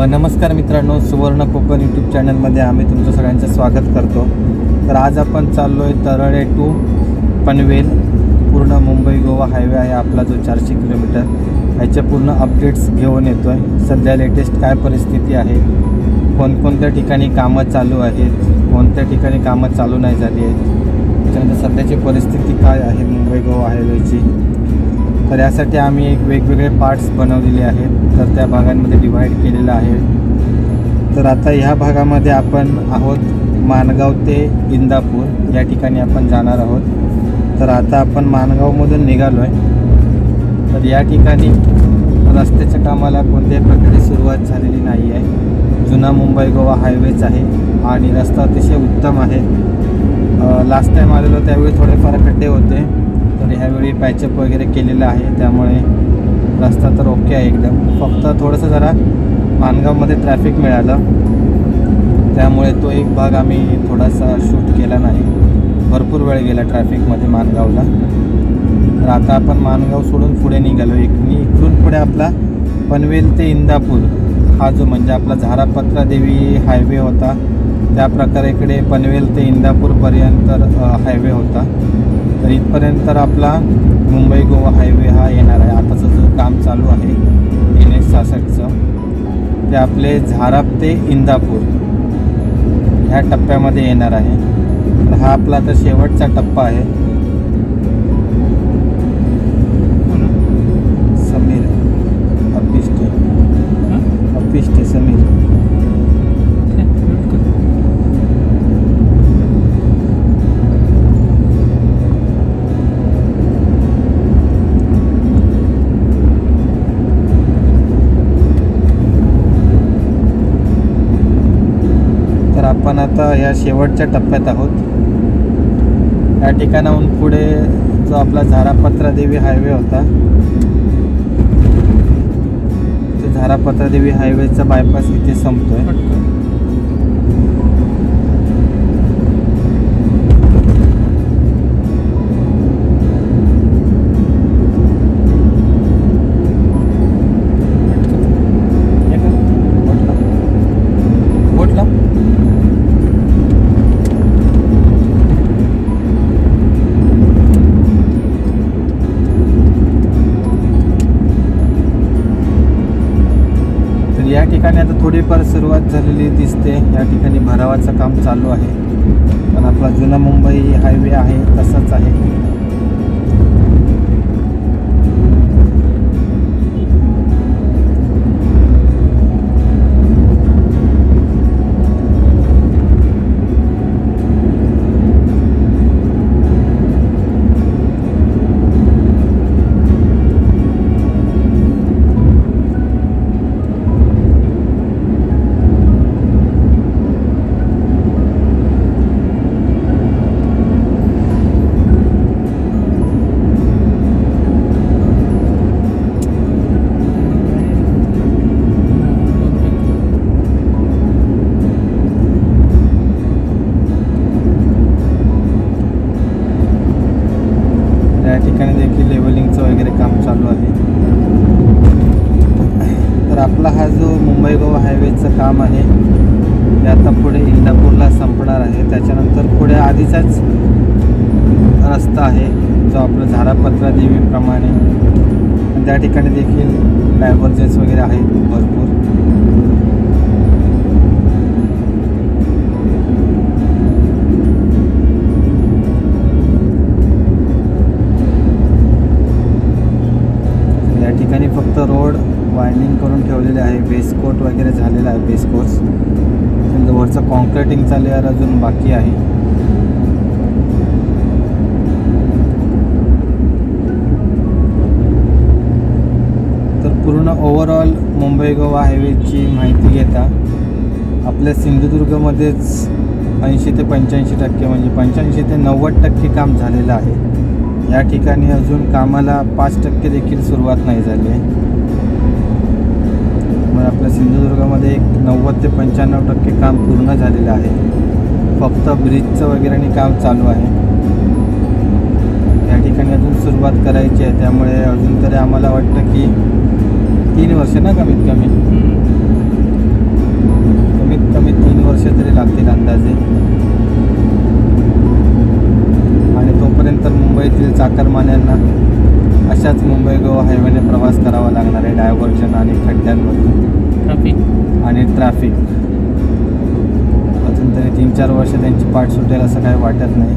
नमस्कार मित्रांनो, सुवर्ण कोकण यूट्यूब चॅनलमध्ये आम्ही तुमचं सगळ्यांचं स्वागत करतो। तर आज आपण चाललो आहे तरळे टू पनवेल, पूर्ण मुंबई गोवा हायवे आहे आपला जो 400 किलोमीटर। याचे पूर्ण अपडेट्स घेऊन येतो आहे। सध्या लेटेस्ट काय परिस्थिती आहे, कोणकोणत्या ठिकाणी कामं चालू आहेत, कोणत्या ठिकाणी कामं चालू नाही झाली आहेत, त्याच्यानंतर सध्याची परिस्थिती काय आहे मुंबई गोवा हायवेची। तर यासाठी आम्ही एक वेगवेगळे पार्ट्स बनवलेले आहेत, तर त्या भागांमध्ये डिवाइड केलेलं आहे। तर आता ह्या भागामध्ये आपण आहोत माणगाव ते इंदापूर या ठिकाणी आपण जाणार आहोत। तर आता आपण माणगावमधून निघालो आहे। तर या ठिकाणी रस्त्याच्या कामाला कोणत्याही प्रकारे सुरुवात झालेली नाही आहे। जुना मुंबई गोवा हायवेच आहे आणि रस्ता अतिशय उत्तम आहे। लास्ट टाईम आलेलो त्यावेळी थोडेफार खड्डे होते, तर ह्यावेळी पॅचअप वगैरे केलेलं आहे, त्यामुळे रस्ता तर ओके आहे एकदम। फक्त थोडंसं जरा माणगावमध्ये ट्रॅफिक मिळालं, त्यामुळे तो एक भाग आम्ही थोडासा शूट केला नाही। भरपूर वेळ गेला ट्रॅफिकमध्ये माणगावला। तर आता आपण माणगाव सोडून पुढे निघालो। इकडून पुढे आपला पनवेल ते इंदापूर हा जो म्हणजे आपला झारापत्रा देवी हायवे होता, त्या प्रकारे इकडे पनवेल ते इंदापूरपर्यंत हायवे होता। तर इथपर्यंत आपला मुंबई गोवा हायवे हा येणार आहे। आताचं जो काम चालू आहे NH 66चं, ते आपले झाराप ते इंदापूर ह्या टप्प्यामध्ये येणार आहे। तर हा आपला आता शेवटचा टप्पा आहे। समीर अपिष्टे समीर आपण आता या शेवटच्या टप्प्यात आहोत। या ठिकाणाहून पुढे जो आपला झारापत्रा देवी हायवे होता, तो झारापत्रा देवी हायवेचा बायपास इथे संपतोय। या ठिकाणी आता थोडीफार सुरुवात झालेली दिसते। या ठिकाणी भरावाचं काम चालू आहे, पण आपला जुना मुंबई हायवे आहे तसाच आहे। या ठिकाणी देखील लेवलिंगचं वगैरे काम चालू आहे। तर आपला हा जो मुंबई गोवा हायवेचं काम आहे ते आता पुढे इंदापूरला संपणार आहे। त्याच्यानंतर पुढे आधीचाच रस्ता आहे जो आपला झारापत्रा देवीप्रमाणे, त्या ठिकाणी देखील डायव्हर्जन्स वगैरे आहेत भरपूर। ठिकाणी फक्त रोड वायंडिंग करून ठेवलेले आहे, बेस कोट वगैरे झालेला आहे, बेस कोर्स। वरचं कॉन्क्रिटिंगचा लेअर अजून बाकी आहे। तर पूर्ण ओव्हरऑल मुंबई गोवा हायवेची माहिती घेता आपल्या सिंधुदुर्गमध्येच 80 ते 85% म्हणजे 85 ते 90% काम झालेलं आहे। या ठिकाणी अजून कामाला 5% देखील सुरुवात नाही झाली आहे। त्यामुळे आपल्या सिंधुदुर्गामध्ये एक 90 ते 95% काम पूर्ण झालेलं आहे। फक्त ब्रिजचं वगैरे काम चालू आहे। या ठिकाणी अजून सुरुवात करायची आहे, त्यामुळे अजून तरी आम्हाला वाटतं की 3 वर्ष ना कमीत कमी. कमीत कमी 3 वर्ष तरी लागतील अंदाजे. आणि तोपर्यंत मुंबईतील चाकरमान्यांना अशाच मुंबई गोवा हायवेने प्रवास करावा लागणार आहे, डायव्हर्जन आणि खड्ड्यांमधून आणि ट्रॅफिक. अजून तरी 3-4 वर्ष त्यांची पाठ सुटेल असं काही वाटत नाही.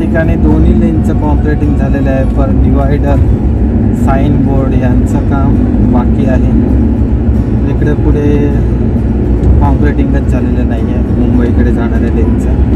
ठिकाणी दोन्ही लेनचं कॉम्प्लिटिंग झालेलं आहे, पण डिवायडर, साईन बोर्ड यांचं काम बाकी आहे. इकडे पुढे कॉम्प्लिटिंगच झालेलं नाही आहे मुंबईकडे जाणाऱ्या लेनचं.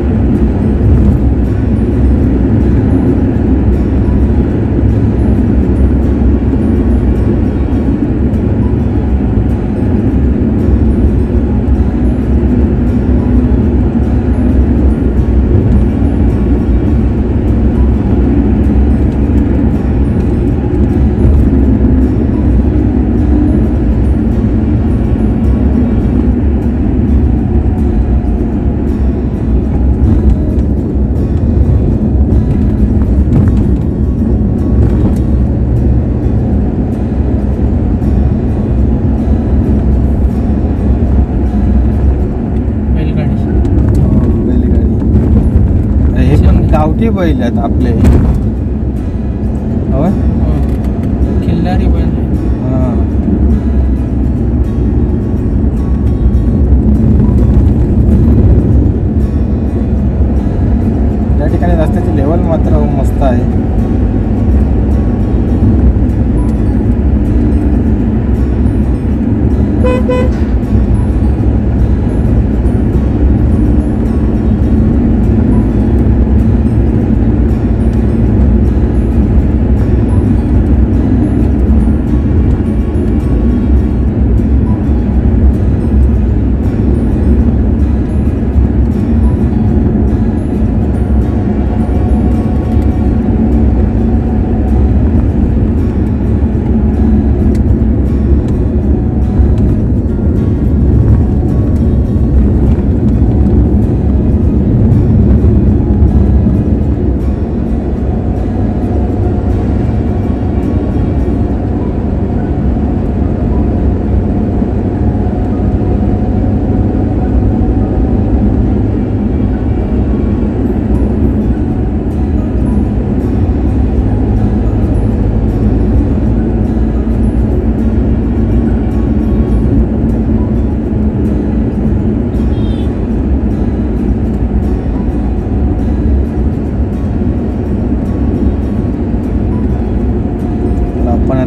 गावठी बैल आहेत आपले. होय, खिल्लारी बैल. हां, त्या ठिकाणी रस्त्याची लेवल मात्र मस्त आहे.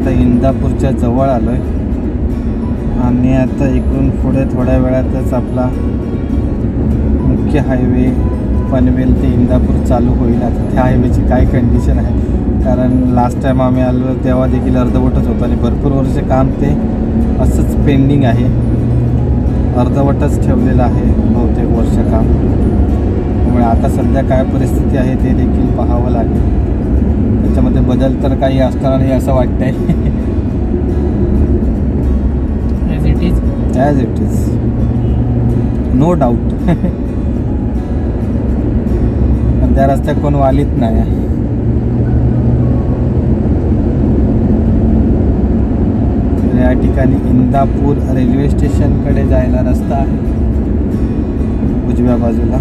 इंदापूरच्या जवळ आलो आहे आणि आता इकडून पुढे थोड्या वेळातच आपला मुख्य हायवे पनवेल ते इंदापूर चालू होईल. आता त्या हायवेची काय कंडिशन आहे, कारण लास्ट टाईम आम्ही आलो तेव्हा देखील अर्धवटच होतं आणि भरपूर वर्ष काम ते असंच पेंडिंग आहे, अर्धवटच ठेवलेलं आहे बहुतेक वर्ष काम. त्यामुळे आता सध्या काय परिस्थिती आहे ते देखील पाहावं लागेल. त्याच्यामध्ये बदल तर काही असणार नाही असं वाटतंय. As it is, no doubt. पण त्या रस्त्यात कोण वालीत नाही. या ठिकाणी इंदापूर रेल्वे स्टेशनकडे जायला रस्ता आहे उजव्या बाजूला.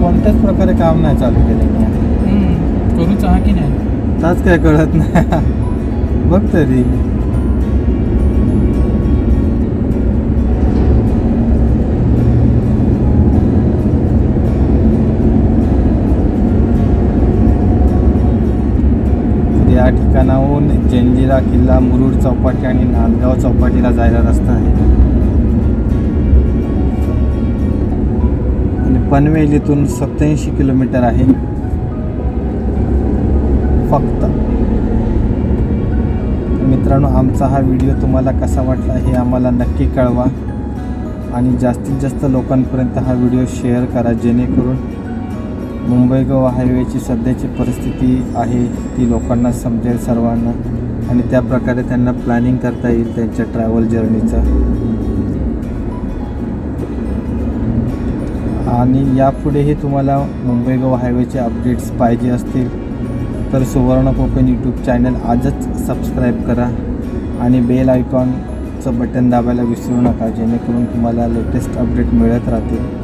कोणत्याच प्रकारे काम नाही चालू केलेलं आहे. करूच हा की नाही ताच काय कळत नाही. बघ तरी या ठिकाणाहून जंजिरा किल्ला, मुरुड चौपाटी आणि नांदगाव चौपाटीला जायला रस्ता आहे. आणि पनवेल इथून 87 किलोमीटर आहे फक्त. मित्रांनो, आमचा हा व्हिडिओ तुम्हाला कसा वाटला हे आम्हाला नक्की कळवा आणि जास्तीत जास्त लोकांपर्यंत हा व्हिडिओ शेअर करा, जेणेकरून मुंबई गोवा हायवेची सध्याची परिस्थिती आहे ती लोकांना समजेल सर्वांना आणि त्याप्रकारे त्यांना प्लॅनिंग करता येईल त्यांच्या ट्रॅव्हल जर्नीचं. आणि यापुढेही तुम्हाला मुंबई गोवा हायवेचे अपडेट्स पाहिजे असतील तर सुवर्ण कोकण यूट्यूब चॅनल आजच सबस्क्राईब करा आणि बेल आयकॉनचं बटन दाबायला विसरू नका, जेणेकरून तुम्हाला लेटेस्ट अपडेट मिळत राहतील.